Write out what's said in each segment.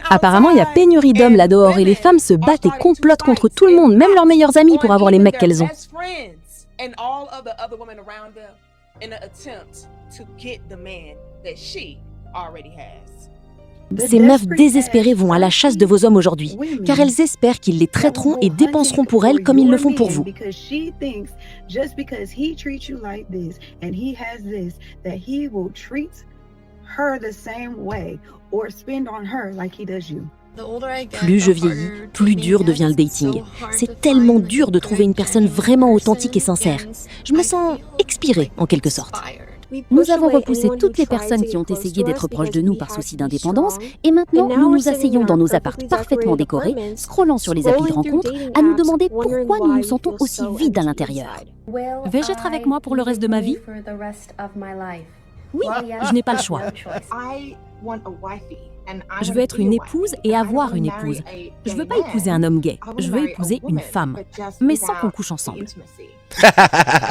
Apparemment, il y a pénurie d'hommes là dehors et les femmes se battent et complotent contre tout le monde, même leurs meilleurs amis, pour avoir les mecs qu'elles ont. Ces meufs désespérées vont à la chasse de vos hommes aujourd'hui, car elles espèrent qu'ils les traiteront et dépenseront pour elles comme ils le font pour vous. Plus je vieillis, plus dur devient le dating. C'est tellement dur de trouver une personne vraiment authentique et sincère. Je me sens expirée, en quelque sorte. Nous avons repoussé toutes les personnes qui ont essayé d'être proches de nous par souci d'indépendance et maintenant nous nous asseyons dans nos apparts parfaitement décorés, scrollant sur les applis de rencontres, à nous demander pourquoi nous nous sentons aussi vides à l'intérieur. Vais-je être avec moi pour le reste de ma vie? Oui, je n'ai pas le choix. Je veux être une épouse et avoir une épouse. Je veux pas épouser un homme gay, je veux épouser une femme, mais sans qu'on couche ensemble.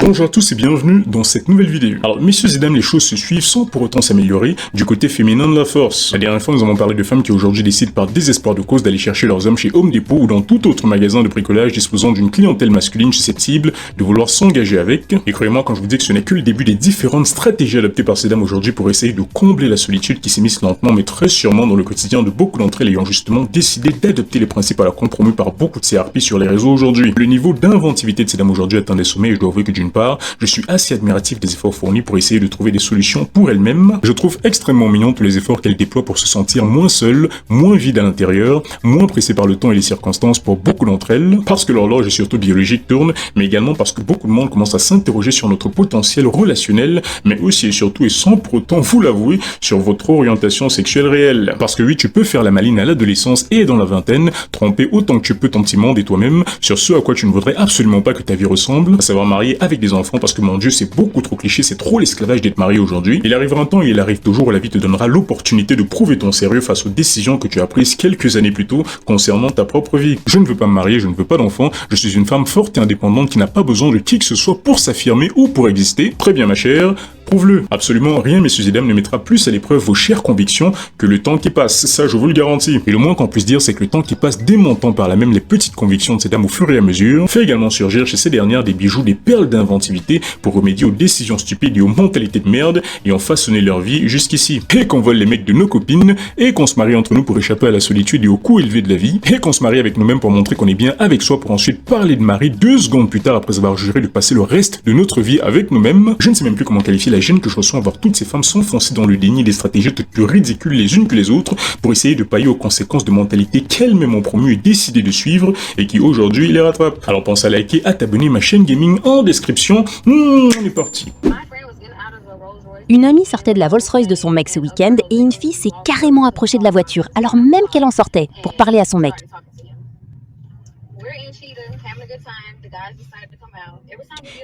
Bonjour à tous et bienvenue dans cette nouvelle vidéo. Alors messieurs et dames, les choses se suivent sans pour autant s'améliorer du côté féminin de la force. La dernière fois nous avons parlé de femmes qui aujourd'hui décident par désespoir de cause d'aller chercher leurs hommes chez Home Depot ou dans tout autre magasin de bricolage disposant d'une clientèle masculine susceptible de vouloir s'engager avec. Et croyez-moi quand je vous dis que ce n'est que le début des différentes stratégies adoptées par ces dames aujourd'hui pour essayer de combler la solitude qui s'immisce lentement mais très sûrement dans le quotidien de beaucoup d'entre elles ayant justement décidé d'adopter les principes à la con promus par beaucoup de CRP sur les réseaux aujourd'hui. Le niveau d'inventivité de ces dames aujourd'hui atteint des sommets et je dois avouer que d'une part, je suis assez admiratif des efforts fournis pour essayer de trouver des solutions pour elles-mêmes. Je trouve extrêmement mignon tous les efforts qu'elles déploient pour se sentir moins seules, moins vides à l'intérieur, moins pressées par le temps et les circonstances pour beaucoup d'entre elles, parce que l'horloge et surtout biologique tourne, mais également parce que beaucoup de monde commence à s'interroger sur notre potentiel relationnel, mais aussi et surtout et sans pour autant vous l'avouer, sur votre orientation sexuelle réelle. Parce que oui, tu peux faire la maline à l'adolescence et dans la vingtaine, tromper autant que tu peux ton petit monde et toi-même sur ce à quoi tu ne voudrais absolument pas que ta vie ressemble, à savoir marié avec des enfants, parce que mon Dieu, c'est beaucoup trop cliché, c'est trop l'esclavage d'être marié aujourd'hui. Il arrivera un temps et il arrive toujours où la vie te donnera l'opportunité de prouver ton sérieux face aux décisions que tu as prises quelques années plus tôt concernant ta propre vie. Je ne veux pas me marier, je ne veux pas d'enfants, je suis une femme forte et indépendante qui n'a pas besoin de qui que ce soit pour s'affirmer ou pour exister. Très bien ma chère, prouve-le. Absolument rien, messieurs et dames, ne mettra plus à l'épreuve vos chères convictions que le temps qui passe, ça je vous le garantis. Et le moins qu'on puisse dire, c'est que le temps qui passe démontant par là même les petites convictions de ces dames au fur et à mesure, fait également surgir chez ces dernières des bijoux, des perles d'inventivité pour remédier aux décisions stupides et aux mentalités de merde et en façonner leur vie jusqu'ici. Et qu'on vole les mecs de nos copines, et qu'on se marie entre nous pour échapper à la solitude et au coût élevé de la vie, et qu'on se marie avec nous-mêmes pour montrer qu'on est bien avec soi pour ensuite parler de mari 2 secondes plus tard après avoir juré de passer le reste de notre vie avec nous-mêmes. Je ne sais même plus comment qualifier la gêne que je ressens à voir toutes ces femmes s'enfoncer dans le déni des stratégies toutes plus ridicules les unes que les autres pour essayer de pallier aux conséquences de mentalités qu'elles-mêmes ont promues et décidé de suivre et qui aujourd'hui les rattrapent. Alors pense à liker, à t'abonner ma chaîne gaming en description. On est parti. Une amie sortait de la Rolls-Royce de son mec ce week-end et une fille s'est carrément approchée de la voiture, alors même qu'elle en sortait, pour parler à son mec.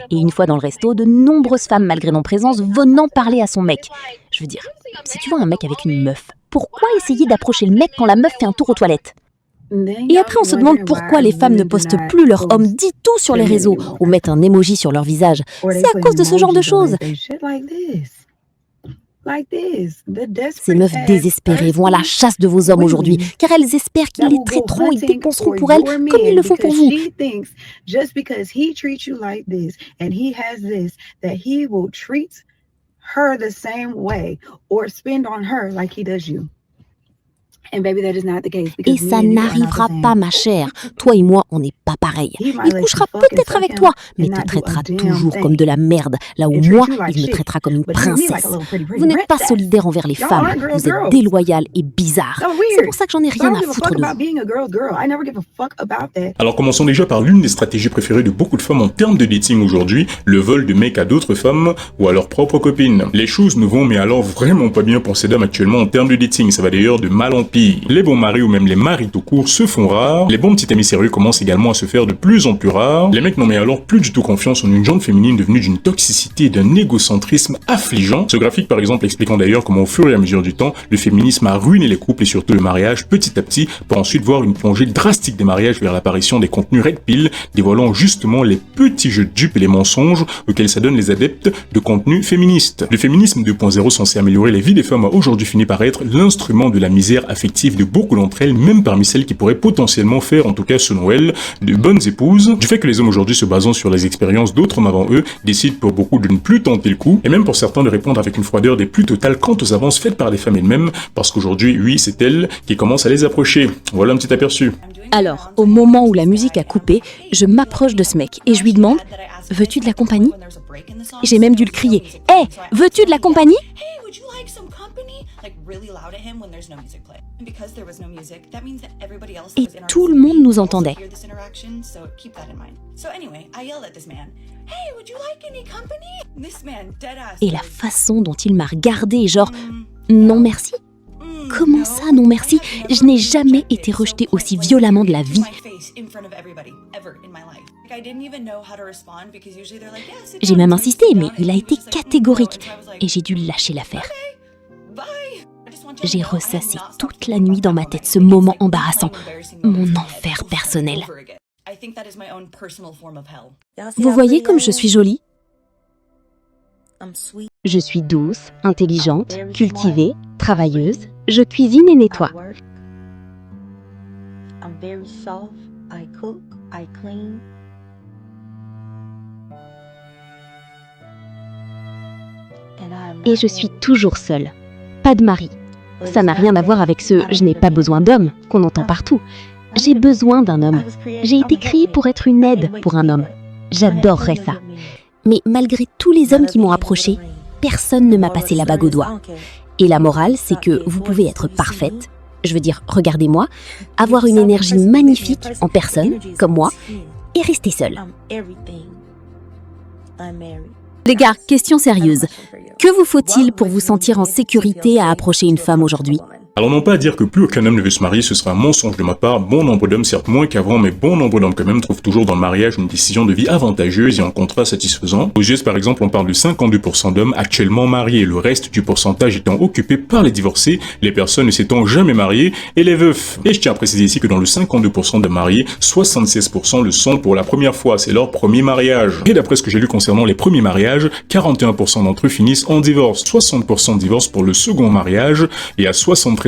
Et une fois dans le resto, de nombreuses femmes, malgré mon présence, venant parler à son mec. Je veux dire, si tu vois un mec avec une meuf, pourquoi essayer d'approcher le mec quand la meuf fait un tour aux toilettes? Et après on se demande pourquoi les femmes ne postent plus leur homme dit tout sur les réseaux ou mettent un emoji sur leur visage. C'est à cause de ce genre de choses. Ces meufs désespérées vont à la chasse de vos hommes aujourd'hui, car elles espèrent qu'ils les traiteront et dépenseront pour elles comme ils le font pour vous. Et ça n'arrivera pas, ma chère. Toi et moi, on n'est pas pareils. Il couchera peut-être avec toi, mais te traitera toujours comme de la merde, là où moi, il me traitera comme une princesse. Vous n'êtes pas solidaire envers les femmes, vous êtes déloyal et bizarre. C'est pour ça que j'en ai rien à foutre de vous. Alors commençons déjà par l'une des stratégies préférées de beaucoup de femmes en termes de dating aujourd'hui, le vol de mecs à d'autres femmes ou à leurs propres copines. Les choses ne vont mais alors vraiment pas bien pour ces dames actuellement en termes de dating, ça va d'ailleurs de mal en pire. pire. Les bons maris ou même les maris tout court se font rares, les bons petits amis sérieux commencent également à se faire de plus en plus rares, les mecs n'ont mais alors plus du tout confiance en une gente féminine devenue d'une toxicité et d'un égocentrisme affligeant. Ce graphique par exemple expliquant d'ailleurs comment au fur et à mesure du temps, le féminisme a ruiné les couples et surtout le mariage petit à petit, pour ensuite voir une plongée drastique des mariages vers l'apparition des contenus red pill, dévoilant justement les petits jeux de dupes et les mensonges auxquels s'adonnent les adeptes de contenus féministes. Le féminisme 2.0 censé améliorer les vies des femmes a aujourd'hui fini par être l'instrument de la misère affective de beaucoup d'entre elles, même parmi celles qui pourraient potentiellement faire, en tout cas selon elles, de bonnes épouses, du fait que les hommes aujourd'hui se basant sur les expériences d'autres hommes avant eux, décident pour beaucoup de ne plus tenter le coup, et même pour certains de répondre avec une froideur des plus totales quant aux avances faites par les femmes elles-mêmes, parce qu'aujourd'hui, oui, c'est elles qui commencent à les approcher. Voilà un petit aperçu. Alors, au moment où la musique a coupé, je m'approche de ce mec et je lui demande « Veux-tu de la compagnie ?» J'ai même dû le crier « Hé, veux-tu de la compagnie ?» Et tout le monde nous entendait. Et la façon dont il m'a regardée, genre « Non merci ?» Comment ça, non merci? Je n'ai jamais été rejetée aussi violemment de la vie. J'ai même insisté, mais il a été catégorique et j'ai dû lâcher l'affaire. J'ai ressassé toute la nuit dans ma tête ce moment embarrassant, mon enfer personnel. Vous voyez comme je suis jolie? Je suis douce, intelligente, cultivée, travailleuse. Je cuisine et nettoie. Et je suis toujours seule. Pas de mari. Ça n'a rien à voir avec ce « je n'ai pas besoin d'homme » qu'on entend partout. J'ai besoin d'un homme. J'ai été créée pour être une aide pour un homme. J'adorerais ça. Mais malgré tous les hommes qui m'ont approchée, personne ne m'a passé la bague au doigt. Et la morale, c'est que vous pouvez être parfaite, je veux dire, regardez-moi, avoir une énergie magnifique en personne, comme moi, et rester seule. Les gars, question sérieuse. Que vous faut-il pour vous sentir en sécurité à approcher une femme aujourd'hui ? Alors non pas à dire que plus aucun homme ne veut se marier, ce serait un mensonge de ma part. Bon nombre d'hommes, certes moins qu'avant, mais bon nombre d'hommes quand même trouvent toujours dans le mariage une décision de vie avantageuse et un contrat satisfaisant. Aux US par exemple, on parle de 52% d'hommes actuellement mariés, le reste du pourcentage étant occupé par les divorcés, les personnes ne s'étant jamais mariées et les veufs. Et je tiens à préciser ici que dans le 52% de mariés, 76% le sont pour la première fois, c'est leur premier mariage. Et d'après ce que j'ai lu concernant les premiers mariages, 41% d'entre eux finissent en divorce, 60% de divorce pour le second mariage et à 73%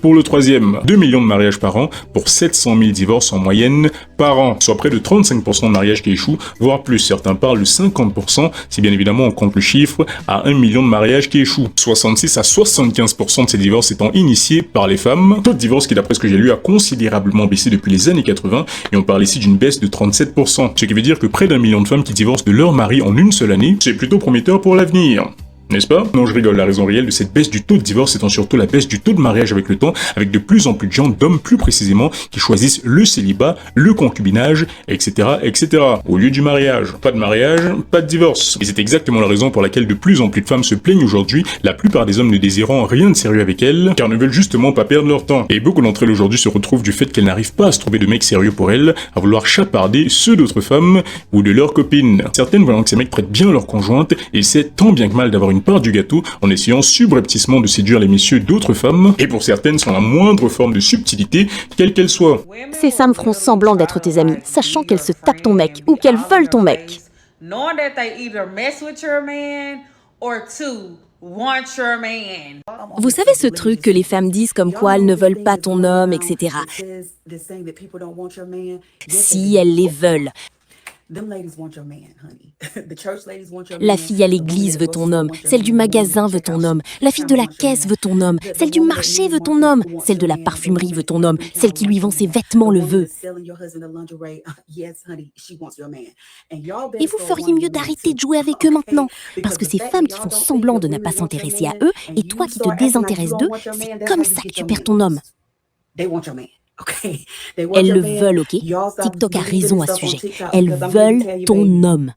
pour le troisième. 2 millions de mariages par an pour 700 000 divorces en moyenne par an, soit près de 35% de mariages qui échouent, voire plus. Certains parlent de 50%, si bien évidemment on compte le chiffre, à 1 million de mariages qui échouent. 66 à 75% de ces divorces étant initiés par les femmes. Taux de divorce qui, d'après ce que j'ai lu, a considérablement baissé depuis les années 80, et on parle ici d'une baisse de 37%. Ce qui veut dire que près d'1 million de femmes qui divorcent de leur mari en une seule année, c'est plutôt prometteur pour l'avenir. N'est-ce pas? Non, je rigole, la raison réelle de cette baisse du taux de divorce étant surtout la baisse du taux de mariage avec le temps, avec de plus en plus de gens, d'hommes plus précisément, qui choisissent le célibat, le concubinage, etc., etc. Au lieu du mariage. Pas de mariage, pas de divorce. Et c'est exactement la raison pour laquelle de plus en plus de femmes se plaignent aujourd'hui, la plupart des hommes ne désirant rien de sérieux avec elles, car ne veulent justement pas perdre leur temps. Et beaucoup d'entre elles aujourd'hui se retrouvent du fait qu'elles n'arrivent pas à se trouver de mecs sérieux pour elles, à vouloir chaparder ceux d'autres femmes ou de leurs copines. Certaines voyant que ces mecs prêtent bien leur conjointe, et c'est tant bien que mal d'avoir une part du gâteau en essayant subrepticement de séduire les messieurs d'autres femmes, et pour certaines sans la moindre forme de subtilité, quelle qu'elle soit. Ces femmes feront semblant d'être tes amies, sachant qu'elles se tapent ton mec ou qu'elles veulent ton mec. Vous savez ce truc que les femmes disent comme quoi elles ne veulent pas ton homme, etc. Si elles les veulent. La fille à l'église veut ton homme, celle du magasin veut ton homme, la fille de la caisse veut ton homme, celle du marché veut ton homme, celle de la parfumerie veut ton homme, celle qui lui vend ses vêtements le veut. Et vous feriez mieux d'arrêter de jouer avec eux maintenant, parce que ces femmes qui font semblant de ne pas s'intéresser à eux, et toi qui te désintéresses d'eux, c'est comme ça que tu perds ton homme. Elles le veulent, ok? TikTok a raison à ce sujet. Elles veulent ton homme.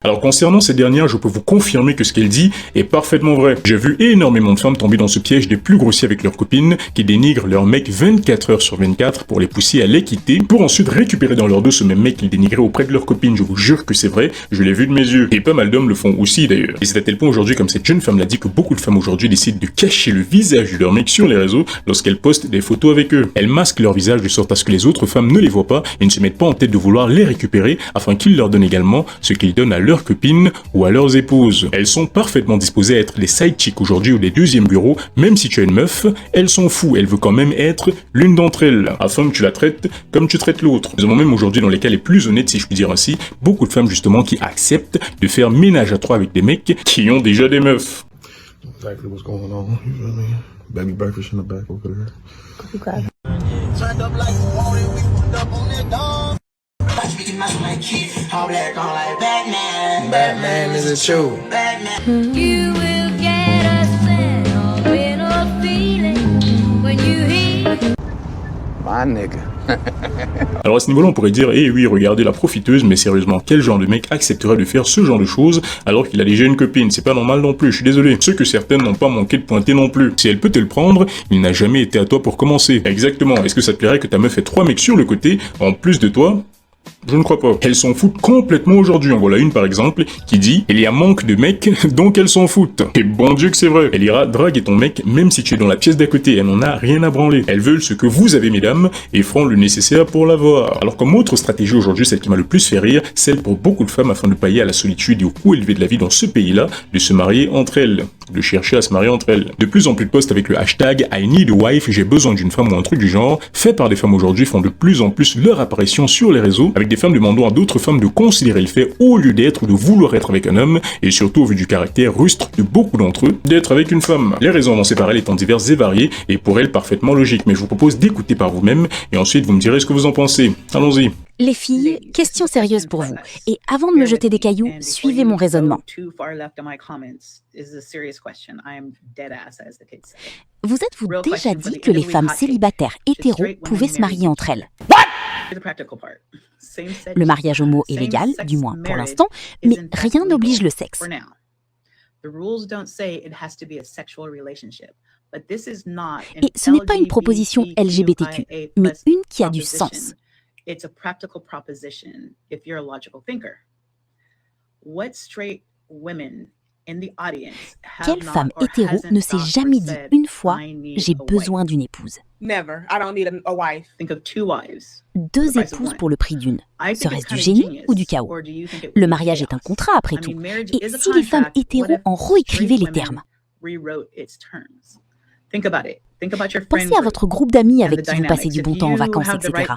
Alors concernant cette dernière, je peux vous confirmer que ce qu'elle dit est parfaitement vrai. J'ai vu énormément de femmes tomber dans ce piège des plus grossiers avec leurs copines qui dénigrent leur mec 24 heures sur 24 pour les pousser à les quitter pour ensuite récupérer dans leur dos ce même mec qu'ils dénigraient auprès de leurs copines. Je vous jure que c'est vrai, je l'ai vu de mes yeux. Et pas mal d'hommes le font aussi d'ailleurs. Et c'est à tel point aujourd'hui, comme cette jeune femme l'a dit, que beaucoup de femmes aujourd'hui décident de cacher le visage de leur mec sur les réseaux lorsqu'elles postent des photos avec eux. Elles masquent leur visage de sorte à ce que les autres femmes ne les voient pas et ne se mettent pas en tête de vouloir les récupérer afin qu'ils leur donnent également ce qu'ils donnent à leurs copines ou à leurs épouses. Elles sont parfaitement disposées à être des side chicks aujourd'hui ou des deuxièmes bureaux, même si tu as une meuf, elle s'en fout, elle veut quand même être l'une d'entre elles, afin que tu la traites comme tu traites l'autre. Nous avons même aujourd'hui, dans les cas les plus honnêtes, si je puis dire ainsi, beaucoup de femmes justement qui acceptent de faire ménage à trois avec des mecs qui ont déjà des meufs. Exactly what's going on, you feel me? Baby breakfast in the back over there. Okay. Turned up like we wanted, we put up on that dog. Watch me get my like kid, all black on like Batman. Batman, is it you? Batman. You will get a sentimental feeling when you hear. My nigga. Alors à ce niveau-là, on pourrait dire, eh oui, regardez la profiteuse, mais sérieusement, quel genre de mec accepterait de faire ce genre de choses alors qu'il a déjà une copine? C'est pas normal non plus, je suis désolé. Ce que certaines n'ont pas manqué de pointer non plus. Si elle peut te le prendre, il n'a jamais été à toi pour commencer. Exactement, est-ce que ça te plairait que ta meuf ait 3 mecs sur le côté, en plus de toi? Je ne crois pas. Elles s'en foutent complètement aujourd'hui. En voilà une par exemple qui dit « Il y a manque de mecs, donc elles s'en foutent. » Et bon Dieu que c'est vrai. Elle ira draguer ton mec même si tu es dans la pièce d'à côté. Elle n'en a rien à branler. Elles veulent ce que vous avez mesdames et feront le nécessaire pour l'avoir. Alors comme autre stratégie aujourd'hui, celle qui m'a le plus fait rire, celle pour beaucoup de femmes afin de pallier à la solitude et au coût élevé de la vie dans ce pays-là, de se marier entre elles. De chercher à se marier entre elles. De plus en plus de posts avec le hashtag I need a wife, j'ai besoin d'une femme ou un truc du genre, fait par des femmes aujourd'hui font de plus en plus leur apparition sur les réseaux, avec des femmes demandant à d'autres femmes de considérer le fait au lieu d'être ou de vouloir être avec un homme, et surtout au vu du caractère rustre de beaucoup d'entre eux, d'être avec une femme. Les raisons avancées par elles étant diverses et variées, et pour elles parfaitement logiques, mais je vous propose d'écouter par vous-même, et ensuite vous me direz ce que vous en pensez. Allons-y. Les filles, question sérieuse pour vous. Et avant de me jeter des cailloux, suivez mon raisonnement. Vous êtes-vous déjà dit que les femmes célibataires hétéros pouvaient se marier entre elles? Le mariage homo est légal, du moins pour l'instant, mais rien n'oblige le sexe. Et ce n'est pas une proposition LGBTQ, mais une qui a du sens. It's a practical proposition if you're a logical thinker. What straight women in the audience have Quelle femme hétéro ne s'est jamais dit une fois « j'ai besoin d'une épouse ». Never. I don't need a wife. Think of 2 wives. 2 épouses pour le prix d'une. Serait-ce du génie ou du chaos? Le mariage est un contrat après tout. Et si les femmes hétéros en réécrivaient les termes? Pensez à votre groupe d'amis avec qui vous passez du bon temps en vacances, etc.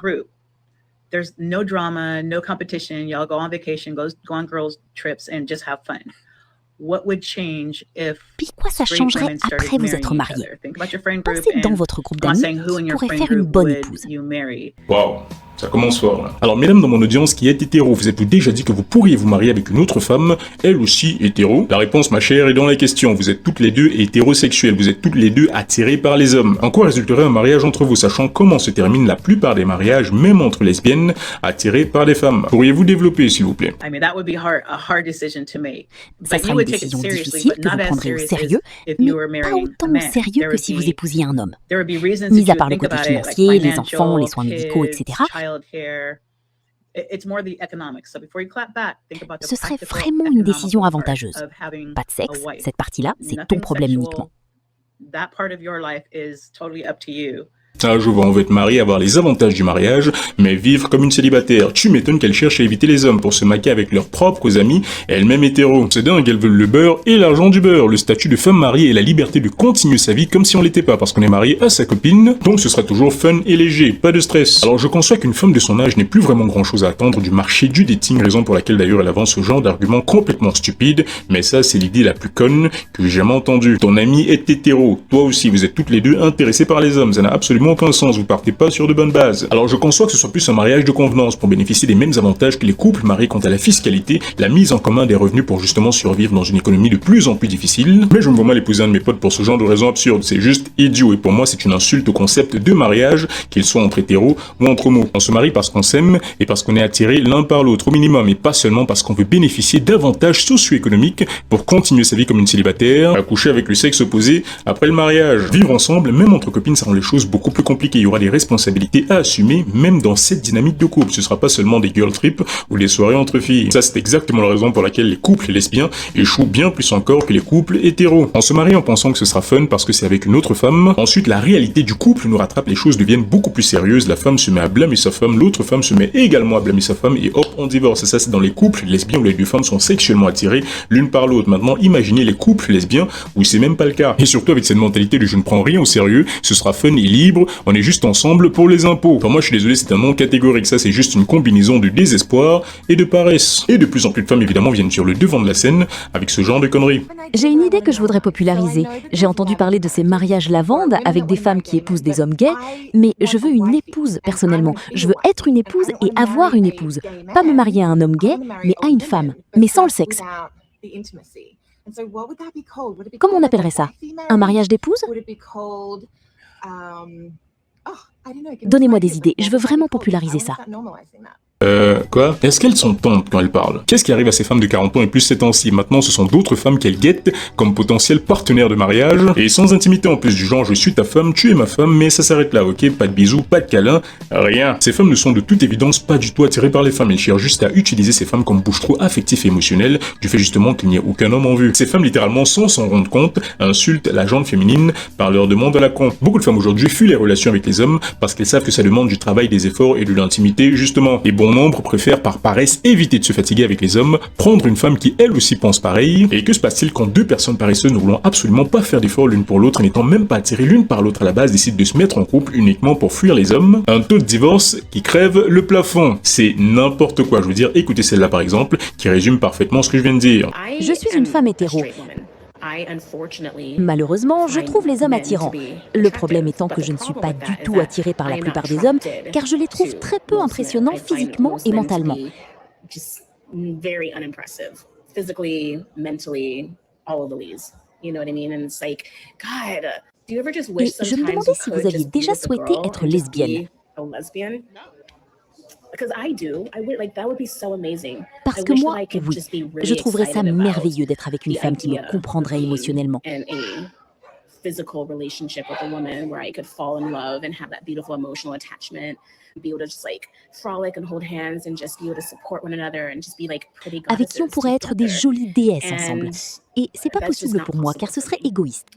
There's no drama, no competition. Y'all go on vacation, go on girls' trips, and just have fun. What would change if Puis quoi ça changerait après vous être mariés? Pensez dans votre groupe d'amis qui pourrait faire une bonne épouse. Waouh, ça commence fort là. Alors mesdames dans mon audience qui êtes hétéro, vous êtes-vous déjà dit que vous pourriez vous marier avec une autre femme, elle aussi hétéro? La réponse ma chère est dans la question. Vous êtes toutes les deux hétérosexuelles, vous êtes toutes les deux attirées par les hommes. En quoi résulterait un mariage entre vous, sachant comment se terminent la plupart des mariages, même entre lesbiennes, attirées par des femmes? Pourriez-vous développer s'il vous plaît? Ça sera une décision difficile que vous prendrez au sérieux, mais pas autant au sérieux que si vous épousiez un homme. Mis à part le côté financier, les enfants, les soins médicaux, etc., ce serait vraiment une décision avantageuse. Pas de sexe, cette partie-là, c'est ton problème uniquement. Ah, je vois, on veut être marié, avoir les avantages du mariage, mais vivre comme une célibataire. Tu m'étonnes qu'elle cherche à éviter les hommes pour se maquer avec leurs propres amis, elle-même hétéro. C'est dingue, elles veulent le beurre et l'argent du beurre, le statut de femme mariée et la liberté de continuer sa vie comme si on l'était pas, parce qu'on est marié à sa copine, donc ce sera toujours fun et léger, pas de stress. Alors je conçois qu'une femme de son âge n'ait plus vraiment grand chose à attendre du marché du dating, raison pour laquelle d'ailleurs elle avance ce genre d'argument complètement stupide, mais ça c'est l'idée la plus conne que j'ai jamais entendue. Ton ami est hétéro, toi aussi, vous êtes toutes les deux intéressées par les hommes, ça n'a absolument absolument aucun sens, vous partez pas sur de bonnes bases. Alors je conçois que ce soit plus un mariage de convenance pour bénéficier des mêmes avantages que les couples mariés quant à la fiscalité, la mise en commun des revenus pour justement survivre dans une économie de plus en plus difficile. Mais je me vois mal épouser un de mes potes pour ce genre de raisons absurdes, c'est juste idiot et pour moi c'est une insulte au concept de mariage, qu'il soit entre hétéros ou entre homos. On se marie parce qu'on s'aime et parce qu'on est attirés l'un par l'autre au minimum et pas seulement parce qu'on veut bénéficier d'avantages socio-économiques pour continuer sa vie comme une célibataire, accoucher avec le sexe opposé après le mariage. Vivre ensemble, même entre copines, ça rend les choses beaucoup plus compliquées. Il y aura des responsabilités à assumer, même dans cette dynamique de couple. Ce sera pas seulement des girl trips ou des soirées entre filles. Ça, c'est exactement la raison pour laquelle les couples lesbiens échouent bien plus encore que les couples hétéros. On se marie en pensant que ce sera fun parce que c'est avec une autre femme. Ensuite, la réalité du couple nous rattrape, les choses deviennent beaucoup plus sérieuses. La femme se met à blâmer sa femme, l'autre femme se met également à blâmer sa femme et hop, on divorce. Et ça, c'est dans les couples lesbiens où les deux femmes sont sexuellement attirées l'une par l'autre. Maintenant, imaginez les couples lesbiens où c'est même pas le cas. Et surtout avec cette mentalité de je ne prends rien au sérieux, ce sera fun et libre, on est juste ensemble pour les impôts. Enfin, moi, je suis désolé, c'est un non catégorique. Ça, c'est juste une combinaison de désespoir et de paresse. Et de plus en plus de femmes, évidemment, viennent sur le devant de la scène avec ce genre de conneries. J'ai une idée que je voudrais populariser. J'ai entendu parler de ces mariages lavandes avec des femmes qui épousent des hommes gays, mais je veux une épouse personnellement. Je veux être une épouse et avoir une épouse. Pas me marier à un homme gay, mais à une femme, mais sans le sexe. Comment on appellerait ça? Un mariage d'épouse? Donnez-moi des idées, je veux vraiment populariser ça. Quoi? Est-ce qu'elles sont tontes quand elles parlent? Qu'est-ce qui arrive à ces femmes de 40 ans et plus ces temps-ci? Maintenant, ce sont d'autres femmes qu'elles guettent comme potentiels partenaires de mariage, et sans intimité en plus, du genre je suis ta femme, tu es ma femme, mais ça s'arrête là, ok? Pas de bisous, pas de câlins, rien. Ces femmes ne sont de toute évidence pas du tout attirées par les femmes, elles cherchent juste à utiliser ces femmes comme bouche-trou affectif et émotionnel, du fait justement qu'il n'y a aucun homme en vue. Ces femmes, littéralement, sans s'en rendre compte, insultent la gente féminine par leur demande à la con. Beaucoup de femmes aujourd'hui fuient les relations avec les hommes parce qu'elles savent que ça demande du travail, des efforts et de l'intimité, justement. Et bon nombre préfèrent par paresse éviter de se fatiguer avec les hommes, prendre une femme qui elle aussi pense pareil. Et que se passe-t-il quand deux personnes paresseuses ne voulant absolument pas faire d'efforts l'une pour l'autre et n'étant même pas attirées l'une par l'autre à la base décident de se mettre en couple uniquement pour fuir les hommes? Un taux de divorce qui crève le plafond. C'est n'importe quoi. Je veux dire, écoutez celle-là par exemple, qui résume parfaitement ce que je viens de dire. Je suis une femme hétéro. Malheureusement, je trouve les hommes attirants. Le problème étant que je ne suis pas du tout attirée par la plupart des hommes, car je les trouve très peu impressionnants physiquement et mentalement. Et je me demandais si vous aviez déjà souhaité être lesbienne. Parce que moi, oui, je trouverais ça merveilleux d'être avec une femme qui me comprendrait émotionnellement. Avec qui on pourrait être des jolies déesses ensemble. Et c'est pas possible pour moi, car ce serait égoïste.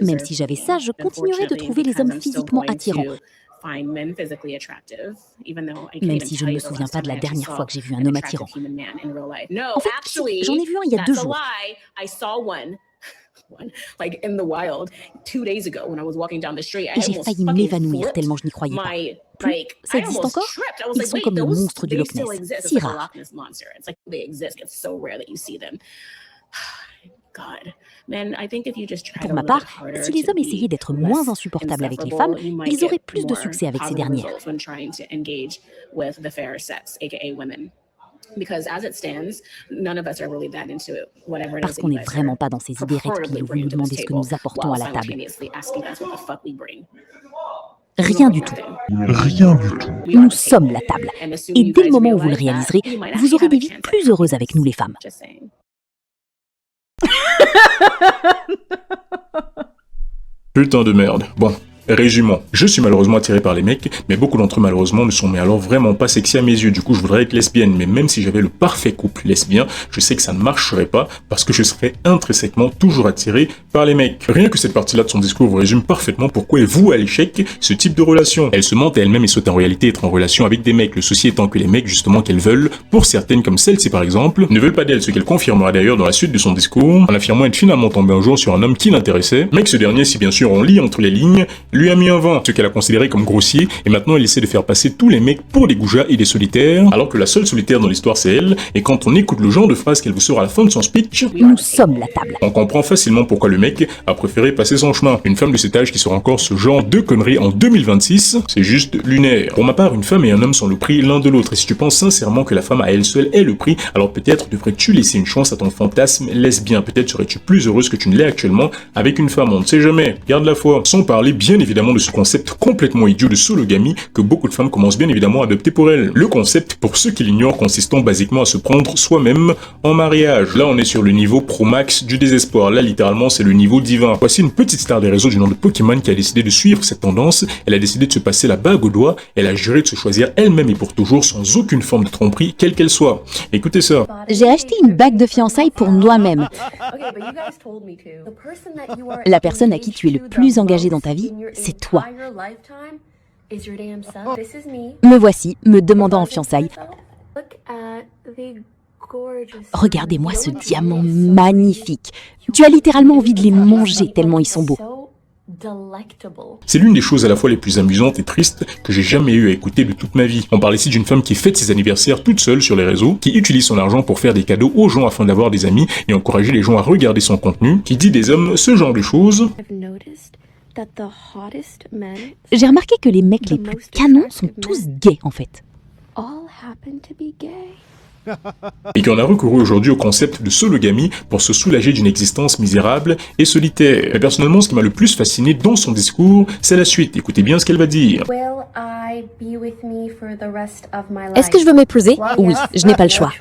Même si j'avais ça, je continuerais de trouver les hommes physiquement attirants. Même si je ne me souviens pas de la dernière fois que j'ai vu un homme attirant. En fait, j'en ai vu un il y a 2 jours. Et j'ai failli m'évanouir tellement je n'y croyais pas. Plus, ça existe encore? Ils sont comme les monstres du Loch Ness, si rares. Pour ma part, si les hommes essayaient d'être moins insupportables avec les femmes, ils auraient plus de succès avec ces dernières. Parce qu'on n'est vraiment pas dans ces idées red pill où vous nous demandez ce que nous apportons à la table. Rien du tout. Rien du tout. Nous sommes la table. Et dès le moment où vous le réaliserez, vous aurez des vies plus heureuses avec nous les femmes. Putain de merde. Bon. Résumons, je suis malheureusement attiré par les mecs, mais beaucoup d'entre eux malheureusement ne sont mais alors vraiment pas sexy à mes yeux, du coup je voudrais être lesbienne, mais même si j'avais le parfait couple lesbien, je sais que ça ne marcherait pas, parce que je serais intrinsèquement toujours attiré par les mecs. Rien que cette partie-là de son discours vous résume parfaitement pourquoi elle voue à l'échec ce type de relation. Elle se ment à elle-même et souhaite en réalité être en relation avec des mecs, le souci étant que les mecs justement qu'elles veulent, pour certaines comme celle-ci par exemple, ne veulent pas d'elle, ce qu'elle confirmera d'ailleurs dans la suite de son discours, en affirmant être finalement tombée un jour sur un homme qui l'intéressait, mais que ce dernier, si bien sûr on lit entre les lignes, lui a mis un vent, ce qu'elle a considéré comme grossier, et maintenant elle essaie de faire passer tous les mecs pour des goujats et des solitaires, alors que la seule solitaire dans l'histoire c'est elle, et quand on écoute le genre de phrase qu'elle vous sort à la fin de son speech, Nous sommes la table. on comprend facilement pourquoi le mec a préféré passer son chemin. Une femme de cet âge qui sort encore ce genre de conneries en 2026, c'est juste lunaire. Pour ma part, une femme et un homme sont le prix l'un de l'autre, et si tu penses sincèrement que la femme à elle seule est le prix, alors peut-être devrais-tu laisser une chance à ton fantasme lesbien. Peut-être serais-tu plus heureuse que tu ne l'es actuellement avec une femme, on ne sait jamais. Garde la foi. Sans parler bien évidemment de ce concept complètement idiot de sologamie que beaucoup de femmes commencent bien évidemment à adopter pour elles. Le concept, pour ceux qui l'ignorent, consistant basiquement à se prendre soi-même en mariage. Là, on est sur le niveau pro-max du désespoir. Là, littéralement, c'est le niveau divin. Voici une petite star des réseaux du nom de Pokémon qui a décidé de suivre cette tendance. Elle a décidé de se passer la bague au doigt. Elle a juré de se choisir elle-même et pour toujours sans aucune forme de tromperie, quelle qu'elle soit. Écoutez ça. J'ai acheté une bague de fiançailles pour moi-même. La personne à qui tu es le plus engagé dans ta vie, c'est toi. Me voici, me demandant en fiançailles. Regardez-moi ce diamant magnifique. Tu as littéralement envie de les manger tellement ils sont beaux. C'est l'une des choses à la fois les plus amusantes et tristes que j'ai jamais eu à écouter de toute ma vie. On parle ici d'une femme qui fête ses anniversaires toute seule sur les réseaux, qui utilise son argent pour faire des cadeaux aux gens afin d'avoir des amis et encourager les gens à regarder son contenu, qui dit des hommes ce genre de choses. J'ai remarqué que les mecs les plus canons sont tous gays en fait. Et qu'on a recouru aujourd'hui au concept de sologamie pour se soulager d'une existence misérable et solitaire. Mais personnellement, ce qui m'a le plus fasciné dans son discours, c'est la suite. Écoutez bien ce qu'elle va dire. Est-ce que je veux m'épouser? Oui, je n'ai pas le choix.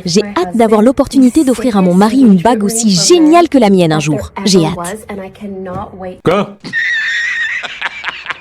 J'ai hâte d'avoir l'opportunité d'offrir à mon mari une bague aussi géniale que la mienne un jour. J'ai hâte. Quoi?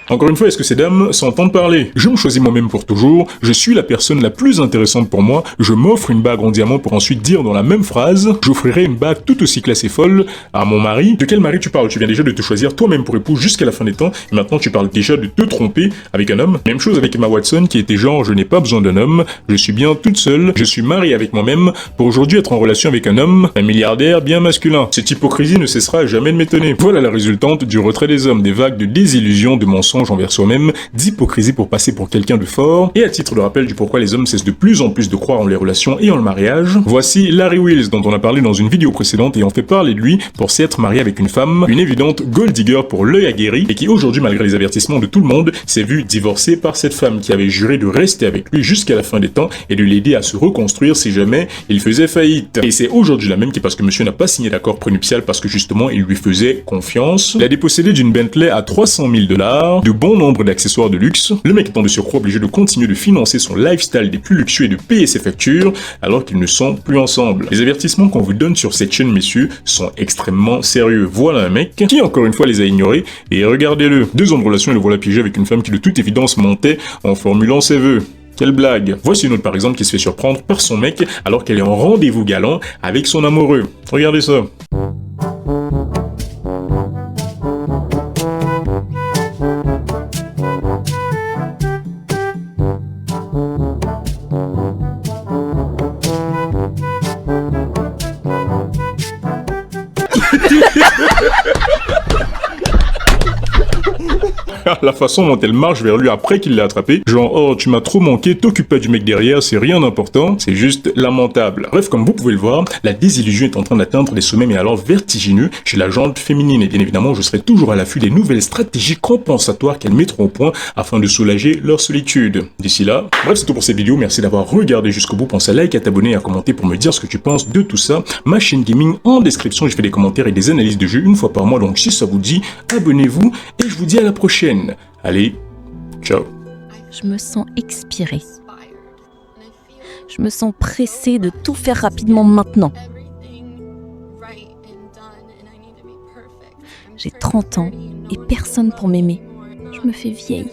Encore une fois, est-ce que ces dames s'entendent parler? Je me choisis moi-même pour toujours, je suis la personne la plus intéressante pour moi, je m'offre une bague en diamant pour ensuite dire dans la même phrase, j'offrirai une bague tout aussi classe et folle à mon mari. De quel mari tu parles? Tu viens déjà de te choisir toi-même pour époux jusqu'à la fin des temps, et maintenant tu parles déjà de te tromper avec un homme. Même chose avec Emma Watson qui était genre, je n'ai pas besoin d'un homme, je suis bien toute seule, je suis mariée avec moi-même, pour aujourd'hui être en relation avec un homme, un milliardaire bien masculin. Cette hypocrisie ne cessera jamais de m'étonner. Voilà la résultante du retrait des hommes, des vagues de désillusion, de mensonges envers soi-même, d'hypocrisie pour passer pour quelqu'un de fort, et à titre de rappel du pourquoi les hommes cessent de plus en plus de croire en les relations et en le mariage, voici Larry Wills dont on a parlé dans une vidéo précédente et on fait parler de lui pour s'être marié avec une femme, une évidente gold digger pour l'œil aguerri, et qui aujourd'hui malgré les avertissements de tout le monde, s'est vu divorcé par cette femme qui avait juré de rester avec lui jusqu'à la fin des temps et de l'aider à se reconstruire si jamais il faisait faillite. Et c'est aujourd'hui la même qui parce que monsieur n'a pas signé d'accord prénuptial parce que justement il lui faisait confiance, l'a dépossédé d'une Bentley à 300 000 $, de bon nombre d'accessoires de luxe, le mec étant de surcroît obligé de continuer de financer son lifestyle des plus luxueux et de payer ses factures alors qu'ils ne sont plus ensemble. Les avertissements qu'on vous donne sur cette chaîne, messieurs, sont extrêmement sérieux. Voilà un mec qui encore une fois les a ignorés et regardez-le. 2 ans de relation et le voilà piégé avec une femme qui de toute évidence mentait en formulant ses vœux. Quelle blague. Voici une autre par exemple qui se fait surprendre par son mec alors qu'elle est en rendez-vous galant avec son amoureux. Regardez ça. La façon dont elle marche vers lui après qu'il l'a attrapé, genre oh tu m'as trop manqué, t'occupe pas du mec derrière, c'est rien d'important, c'est juste lamentable. Bref, comme vous pouvez le voir, la désillusion est en train d'atteindre des sommets mais alors vertigineux chez la gente féminine et bien évidemment je serai toujours à l'affût des nouvelles stratégies compensatoires qu'elles mettront au point afin de soulager leur solitude. D'ici là, bref c'est tout pour cette vidéo, merci d'avoir regardé jusqu'au bout, pense à liker, à t'abonner et à commenter pour me dire ce que tu penses de tout ça. Ma chaîne gaming en description, je fais des commentaires et des analyses de jeux une fois par mois, donc si ça vous dit, abonnez-vous et je vous dis à la prochaine. Allez, ciao. Je me sens expirée. Je me sens pressée de tout faire rapidement maintenant. J'ai 30 ans et personne pour m'aimer. Je me fais vieille.